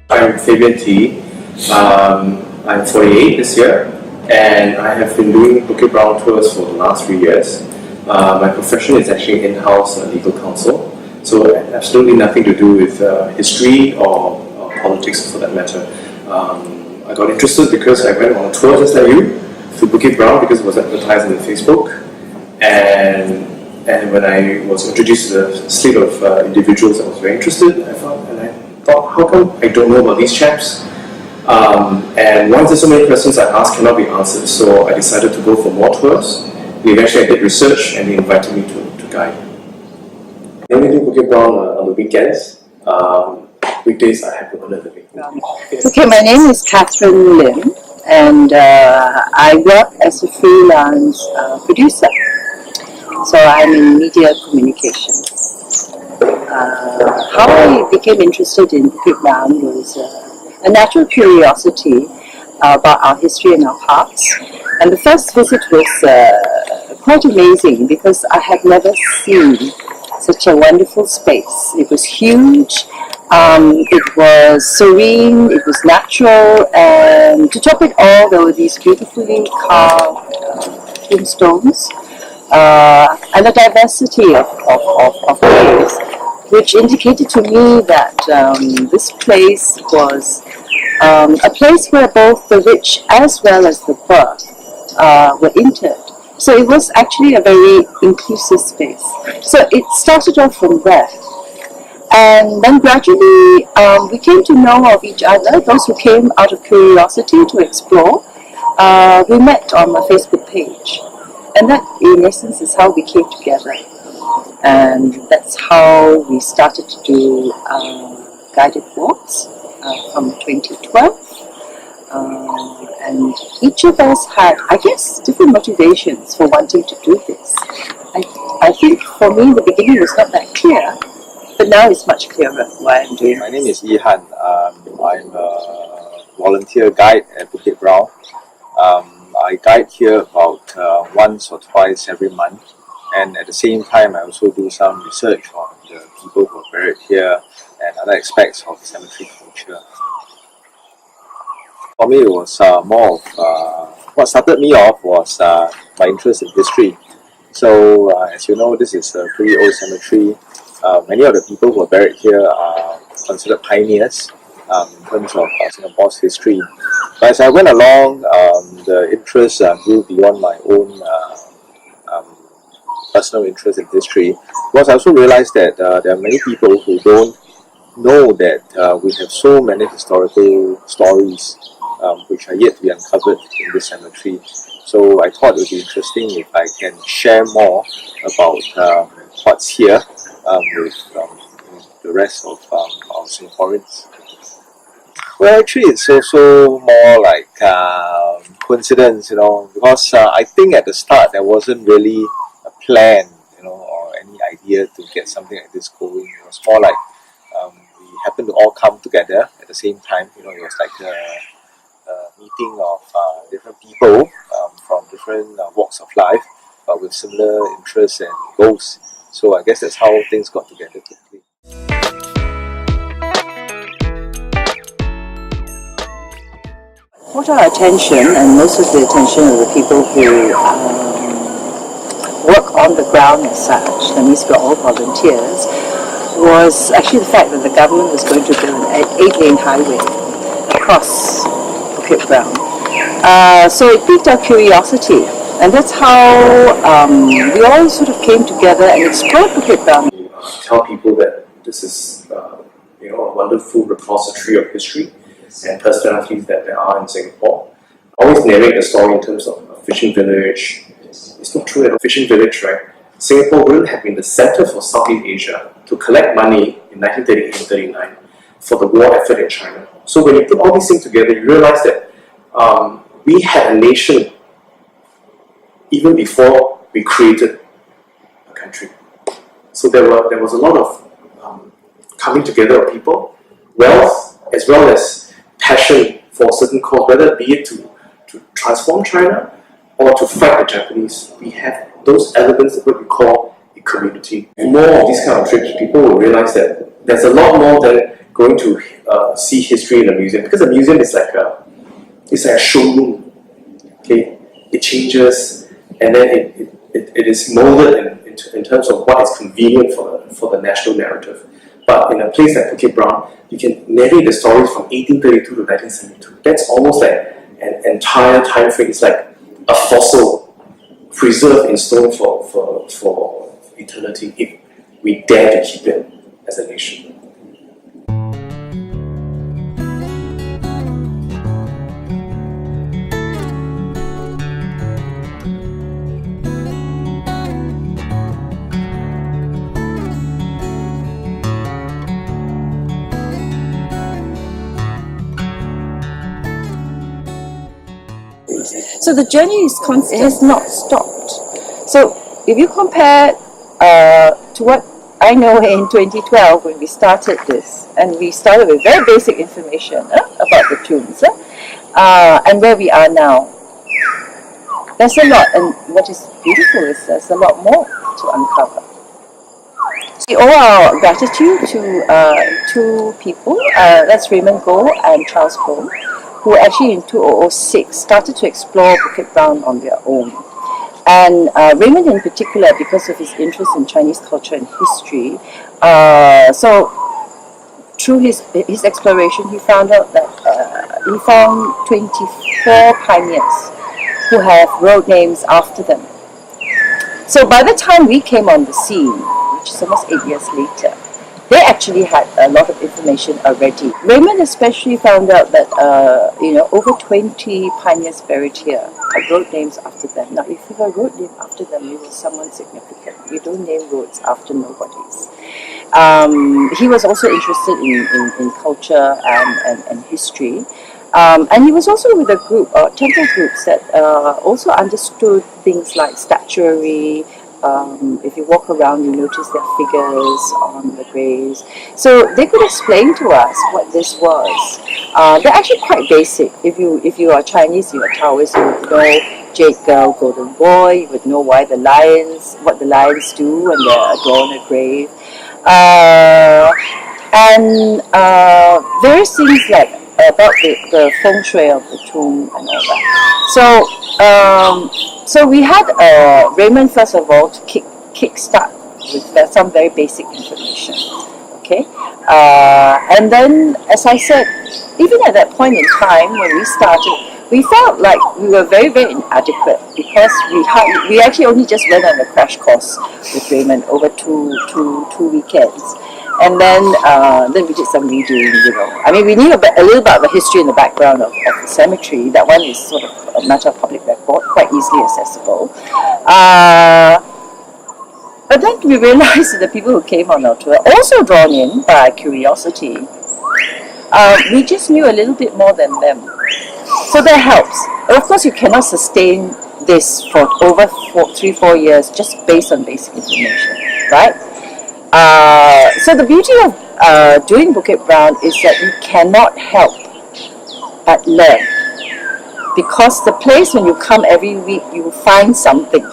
I'm Fabian T. I'm 48 this year, and I have been doing Bukit Brown tours for the last 3 years. My profession is actually in-house legal counsel, so absolutely nothing to do with history or politics for that matter. I got interested because I went on a tour just like you to Bukit Brown because it was advertised on Facebook, and when I was introduced to the slate of individuals I was very interested, I thought, how come I don't know about these chaps? And once there's so many questions I ask cannot be answered, so I decided to go for more tours. Eventually I did research and they invited me to guide. I only do Bukit Brown on the weekends. Weekdays I have to earn a living. Okay, my name is Catherine Lim, and I work as a freelance producer. So I'm in media communications. How I became interested in Bukit Brown was a natural curiosity about our history and our past. And the first visit was quite amazing because I had never seen such a wonderful space. It was huge, it was serene, it was natural, and to top it all, there were these beautifully carved tombstones and a diversity of graves, which indicated to me that this place was a place where both the rich as well as the poor were interred. So it was actually a very inclusive space. So it started off from there. And then gradually we came to know of each other, those who came out of curiosity to explore. We met on my Facebook page. And that, in essence, is how we came together. And that's how we started to do guided walks from 2012. And each of us had, I guess, different motivations for wanting to do this. I think for me, the beginning was not that clear, but now it's much clearer why I'm doing My name is Khoo Ee Hoon. I'm a volunteer guide at Bukit Brown. I guide here about once or twice every month, and at the same time I also do some research on the people who are buried here and other aspects of cemetery culture. For me, it was more of what started me off was my interest in history. So as you know, this is a pretty old cemetery. Many of the people who are buried here are considered pioneers in terms of Singapore's history. But as I went along, the interest grew beyond my own personal interest in history, because I also realized that there are many people who don't know that we have so many historical stories which are yet to be uncovered in this cemetery. So I thought it would be interesting if I can share more about what's here with the rest of our Singaporeans. Well, actually, it's also more like coincidence, because I think at the start there wasn't really a plan, or any idea to get something like this going. It was more like we happened to all come together at the same time. It was like a meeting of different people from different walks of life, but with similar interests and goals. So I guess that's how things got together quickly. What our attention, and most of the attention of the people who work on the ground as such, that means we're all volunteers, was actually the fact that the government was going to build an 8-lane highway across Bukit Brown. So it piqued our curiosity, and that's how we all sort of came together and explored Bukit Brown. Tell people that this is a wonderful repository of history and personalities that there are in Singapore. I always narrate the story in terms of a fishing village. It's not true that a fishing village, right? Singapore wouldn't have been the center for Southeast Asia to collect money in 1938 and 39 for the war effort in China. So when you put all these things together, you realize that we had a nation even before we created a country. So there was a lot of coming together of people, wealth, as well as passion for a certain cause, whether it be it to transform China or to fight the Japanese. We have those elements of what we call a community. More of these kind of trips, people will realize that there's a lot more than going to see history in a museum, because a museum is like a showroom. Okay, it changes, and then it is molded in terms of what is convenient for the national narrative. But in a place like Bukit Brown, you can narrate the stories from 1832 to 1972. That's almost like an entire time frame. It's like a fossil preserved in stone for eternity, if we dare to keep it as a nation. So the journey is constant. It has not stopped. So if you compare to what I know in 2012 when we started this, and we started with very basic information about the tombs, and where we are now, there's a lot. And what is beautiful is there's a lot more to uncover. We owe our gratitude to two people. That's Raymond Goh and Charles Goh, who actually in 2006 started to explore Bukit Brown on their own. And Raymond in particular, because of his interest in Chinese culture and history, so through his exploration, he found out that he found 24 pioneers who have road names after them. So by the time we came on the scene, which is almost 8 years later, they actually had a lot of information already. Raymond especially found out that over 20 pioneers buried here have road names after them. Now, if you have a road name after them, you were someone significant. You don't name roads after nobodies. He was also interested in culture and history. And he was also with a group, temple groups that also understood things like statuary. If you walk around, you notice their figures on the graves. So they could explain to us what this was. They're actually quite basic. If you are Chinese, you are Taoist, you would know Jade Girl, Golden Boy. You would know what the lions do when they adorn a grave, and various things like about the feng shui of the tomb and all that. So we had Raymond first of all to kickstart with some very basic information, okay? And then, as I said, even at that point in time when we started, we felt like we were very, very inadequate because we actually only just went on a crash course with Raymond over two weekends. And then we did some reading, I mean, we knew a little bit of the history and the background of the cemetery. That one is sort of a matter of public record, quite easily accessible. But then we realized that the people who came on our tour, also drawn in by curiosity, we just knew a little bit more than them. So that helps. And of course, you cannot sustain this for over 3-4 years just based on basic information, right? So the beauty of doing Bukit Brown is that you cannot help but learn, because the place when you come every week, you will find something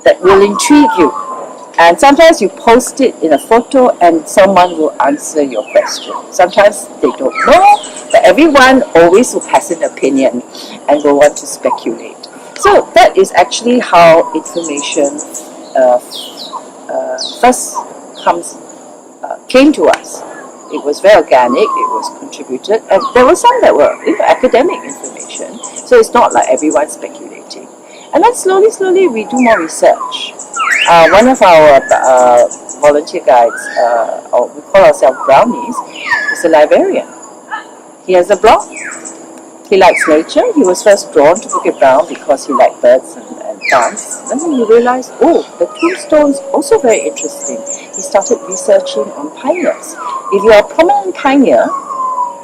that will intrigue you, and sometimes you post it in a photo and someone will answer your question. Sometimes they don't know, but everyone always will pass an opinion and will want to speculate. So that is actually how information first came to us. It was very organic, it was contributed, and there were some that were academic information, so it's not like everyone's speculating. And then slowly we do more research. One of our volunteer guides, or we call ourselves Brownies, is a librarian. He has a blog. He likes nature. He was first drawn to Bukit Brown because he liked birds and plants. Then he realized, the tombstones also very interesting. He started researching on pioneers. If you are a prominent pioneer,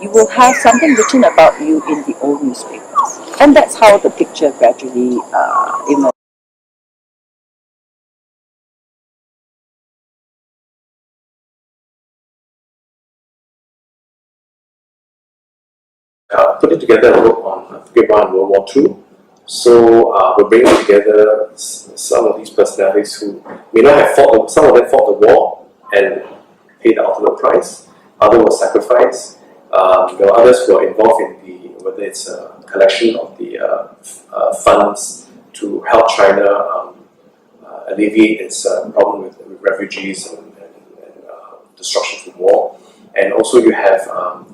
you will have something written about you in the old newspapers. And that's how the picture gradually emerged. Putting together a book on Bukit Brown World War II. So we're bringing together some of these personalities who may not have fought. Some of them fought the war and paid the ultimate price. Others were sacrificed, There are others who are involved in whether it's a collection of the funds to help China alleviate its problem with refugees and destruction from war. And also you have a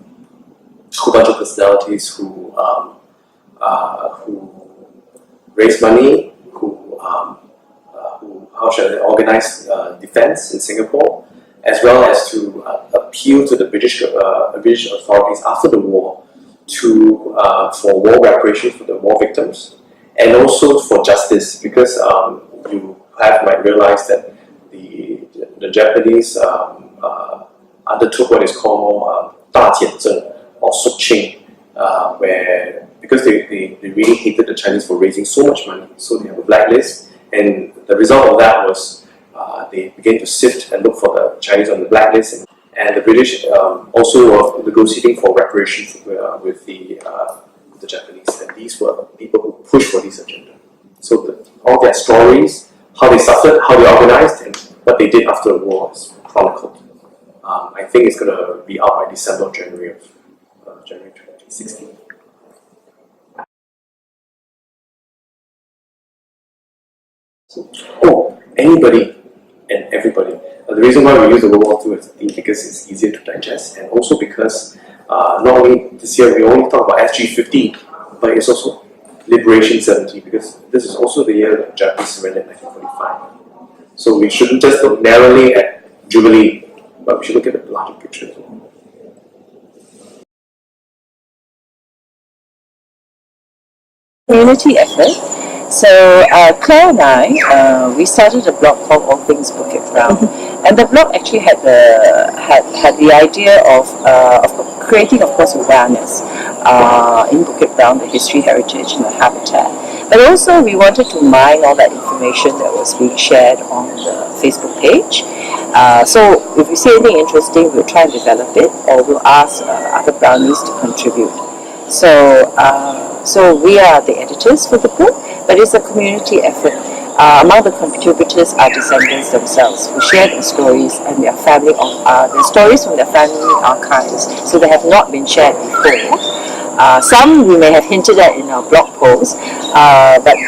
whole bunch of personalities who raise money, who how should I organize defense in Singapore, as well as to appeal to the British authorities after the war for war reparation for the war victims, and also for justice, because you might realize that the Japanese undertook what is called 大减政 or 肃清, where because they really hated the Chinese for raising so much money, so they have a blacklist, and the result of that was they began to sift and look for the Chinese on the blacklist, and the British also were negotiating for reparations with the Japanese, and these were people who pushed for this agenda. So all their stories, how they suffered, how they organized, and what they did after the war is chronicled. I think it's going to be out by December or January of January 2016. Anybody and everybody. The reason why we use the World War II as a theme because it's easier to digest, and also because not only this year we only talk about SG-50, but it's also Liberation 70, because this is also the year that Japanese surrendered in 1945. So we shouldn't just look narrowly at Jubilee, but we should look at the larger picture as well. Community effort. So Claire and I, we started a blog called All Things Bukit Brown, and the blog actually had the idea of creating, of course, awareness in Bukit Brown, the history, heritage, and the habitat. But also, we wanted to mine all that information that was being shared on the Facebook page. So if we see anything interesting, we'll try and develop it, or we'll ask other Brownies to contribute. So we are the editors for the book, but it's a community effort. Among the contributors are descendants themselves who share their stories and their family, their stories from their family archives, so they have not been shared before. Some we may have hinted at in our blog posts, but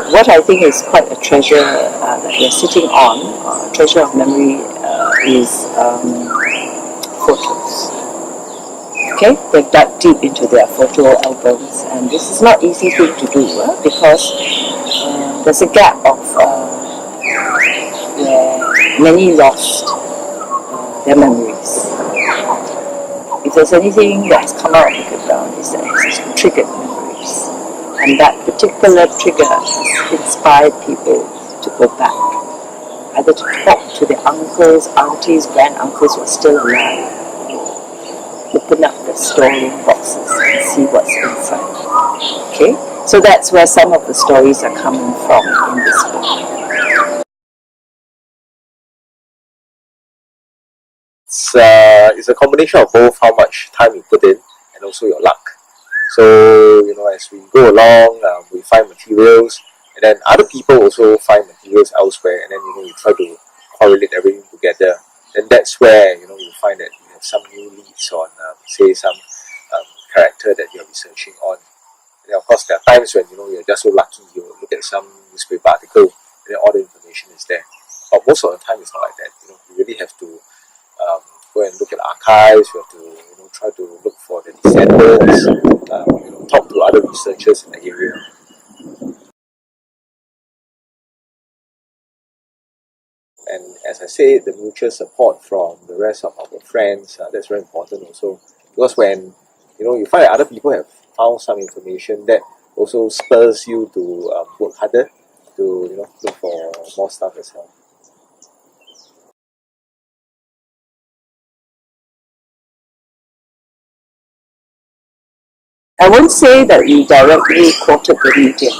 what I think is quite a treasure that we're sitting on, a treasure of memory, is photos. Okay, they've dug deep into their photo albums, and this is not easy thing to do because there's a gap of where many lost their memories. If there's anything that has come out of Bukit Brown, is that it has triggered memories, and that particular trigger has inspired people to go back, either to talk to their uncles, aunties, grand-uncles who are still alive, open up the storeroom boxes and see what's inside. Okay, so that's where some of the stories are coming from in this book. It's a combination of both how much time you put in and also your luck. So, as we go along, we find materials, and then other people also find materials elsewhere, and then, we try to correlate everything together. And that's where, you find that you have some new leads on, say, some character that you're researching on. And of course, there are times when, you're just so lucky, you look at some newspaper article, and then all the information is there. But most of the time, it's not like that. You really have to go and look at archives. You have to try to look for the descendants, talk to other researchers in the area. And as I say, the mutual support from the rest of our friends, that's very important also, because when you find that other people have found some information, that also spurs you to work harder to look for more stuff as well. I won't say that we directly quoted the media,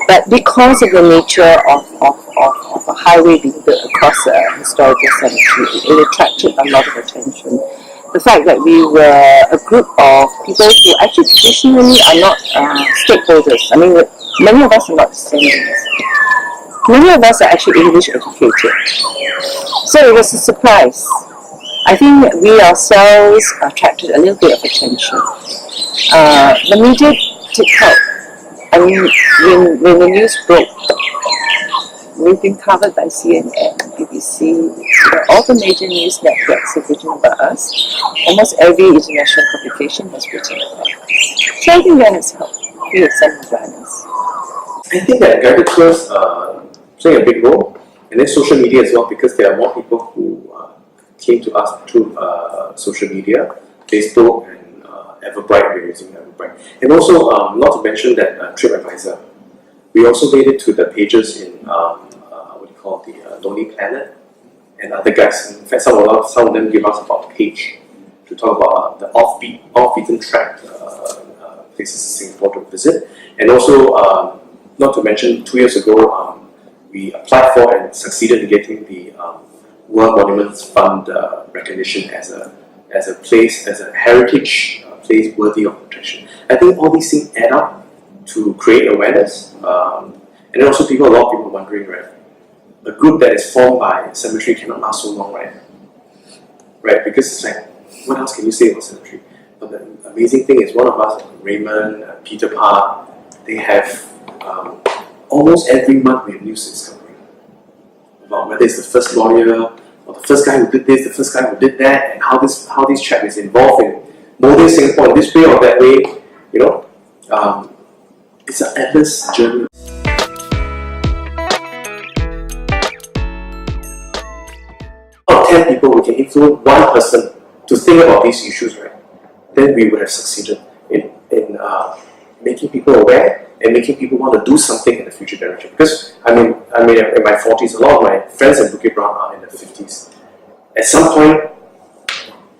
but because of the nature of a highway being built across a historical cemetery, it attracted a lot of attention. The fact that we were a group of people who actually traditionally are not stakeholders. I mean, many of us are not descendants. Many of us are actually English educated. So it was a surprise. I think we ourselves attracted a little bit of attention. The media did help. I mean, when the news broke, we've been covered by CNN, BBC, all the major news networks have written about us. Almost every international publication has written about us. So I think that has helped create some awareness. I think that guided tours play a big role, and then social media as well, because there are more people who came to us through social media, Facebook and Everbright. We're using Everbright, and also not to mention that TripAdvisor. We also made it to the pages in what do you call the Lonely Planet and other guys. In fact, some of them give us about a page to talk about the off-beaten track places in Singapore to visit, and also not to mention 2 years ago we applied for and succeeded in getting the World Monuments Fund recognition as a place, as a heritage place worthy of protection. I think all these things add up to create awareness, and then also a lot of people wondering, right? A group that is formed by cemetery cannot last so long, right? Right? Because it's like, what else can you say about cemetery? But the amazing thing is, one of us, Raymond, Peter Parr, they have almost every month we have news discovery about whether it's the first lawyer or the first guy who did this, the first guy who did that, and how this chap is involved in molding Singapore in this way or that way. You know, it's an endless journey. Out of 10 people, we can influence one person to think about these issues, right? Then we would have succeeded in making people aware and making people want to do something in the future generation. Because I mean, in my 40s, a lot of my friends in Bukit Brown are in their 50s. At some point,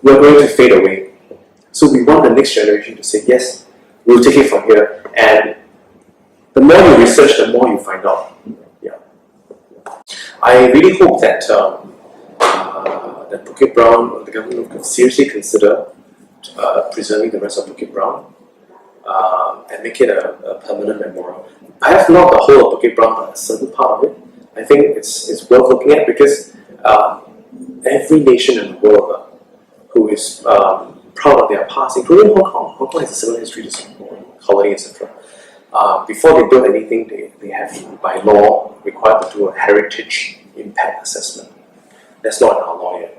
we're going to fade away. So we want the next generation to say, yes, we'll take it from here. And the more you research, the more you find out. Yeah. I really hope that that Bukit Brown, the government will seriously consider preserving the rest of Bukit Brown and make it a permanent memorial. I have not the whole of Bukit Brown, but a certain part of it. I think it's worth looking at, because every nation in the world who is proud of their past, including Hong Kong. Hong Kong has a similar history to Singapore, colony, etc. Before they build anything, they have, by law, required to do a heritage impact assessment. That's not in our law yet.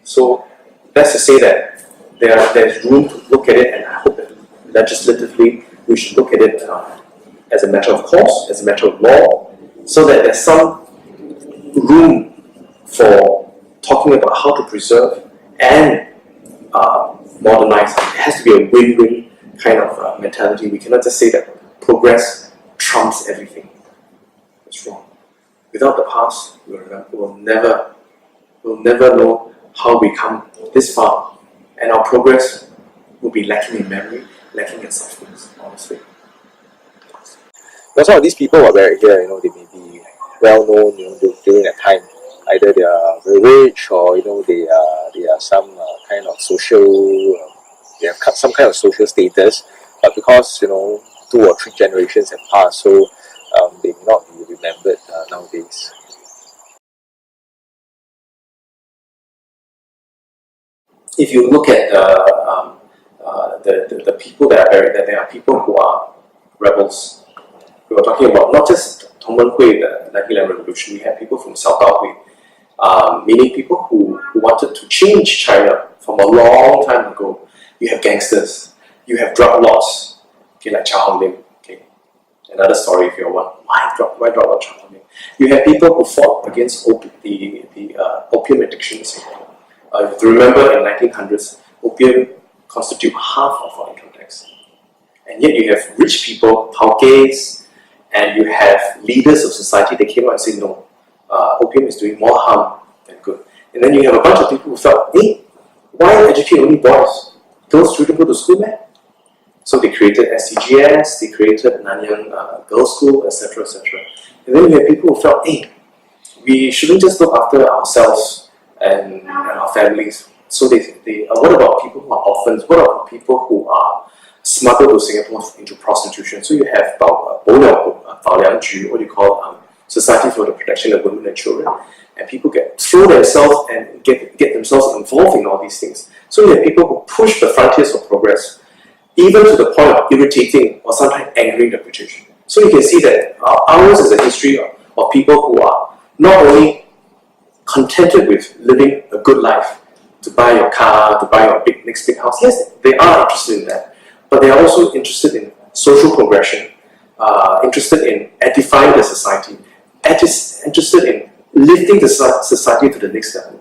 So that's to say that there's room to look at it, and I hope that legislatively we should look at it as a matter of course, as a matter of law, so that there's some room for talking about how to preserve and modernize. It has to be a win-win kind of mentality. We cannot just say that progress trumps everything. That's wrong. Without the past, we'll never know how we come this far, and our progress will be lacking in memory, lacking in substance, honestly. Now, some of these people who are buried here, they may be well known, during that time. Either they are very rich, or they are some kind of social. They have some kind of social status, but because 2 or 3 generations have passed, so they may not be remembered nowadays. If you look at the people that are buried there, there are people who are rebels. We were talking about not just Tong Men Hui, the 1911 revolution. We had people from Sao Tao Hui, meaning people who wanted to change China from a long time ago. You have gangsters, you have drug lords, like Cha Hong Lim. Another story if you want. Why drug lord Cha Hong Lim? You have people who fought against the opium addiction in Singapore. If you remember, in 1900s, opium constitute half of our income tax. And yet you have rich people, Tauke's, and you have leaders of society that came out and said, no, opium is doing more harm than good. And then you have a bunch of people who felt, hey, why educate only boys? Girls shouldn't go to school, man. So they created SCGS, they created Nanyang Girls' School, etc., etc. And then you have people who felt, hey, we shouldn't just look after ourselves and our families. So what about people who are orphans? What about people who are smuggled to Singapore into prostitution? So you have what do you call Society for the Protection of Women and Children, and people throw themselves and get themselves involved in all these things. So there are people who push the frontiers of progress, even to the point of irritating or sometimes angering the British. So you can see that ours is a history of people who are not only contented with living a good life, to buy your car, to buy your next big house. Yes, they are interested in that, but they are also interested in social progression, interested in edifying the society, interested in lifting the society to the next level.